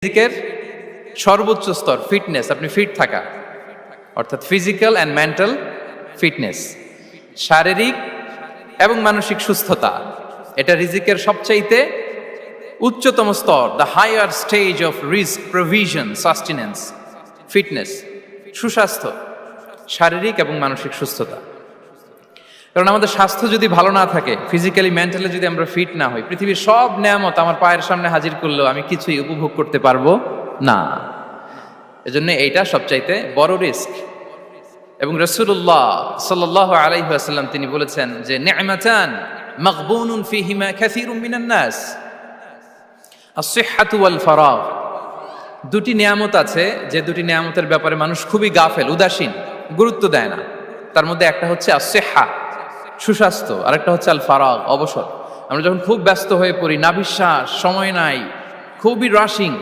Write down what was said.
ফিজিকের সর্বোচ্চ স্তর ফিটনেস, আপনি ফিট থাকা, অর্থাৎ ফিজিক্যাল অ্যান্ড মেন্টাল ফিটনেস, শারীরিক এবং মানসিক সুস্থতা, এটা রিজিকের সবচাইতে উচ্চতম স্তর, the higher stage of risk provision sustenance. Fitness, সুস্বাস্থ্য, শারীরিক এবং মানসিক সুস্থতা। কারণ আমাদের স্বাস্থ্য যদি ভালো না থাকে, ফিজিক্যালি মেন্টালি যদি আমরা ফিট না হই, পৃথিবীর সব নেয়ামত আমার পায়ের সামনে হাজির করলেও আমি কিছুই উপভোগ করতে পারবো না। এজন্য এইটা সবচাইতে বড় রিস্ক। এবং রাসূলুল্লাহ সাল্লাল্লাহু আলাইহি ওয়াসাল্লাম তিনি বলেছেন যে নি'মাতান মাগবুনুন ফীহিমা কাসীরুম মিনান নাস, আস-সিহহাতু ওয়াল ফারাগ। দুটি নিয়ামত আছে যে দুটি নিয়ামতের ব্যাপারে মানুষ খুবই গাফেল, উদাসীন, গুরুত্ব দেয় না। তার মধ্যে একটা হচ্ছে আস-সিহহা, সুস্বাস্থ্য, আর একটা হচ্ছে আল ফারাগ, অবসর। আমরা যখন খুব ব্যস্ত হয়ে পড়ি, নাভিশ্বাস, সময় নাই, খুবই রাশিং,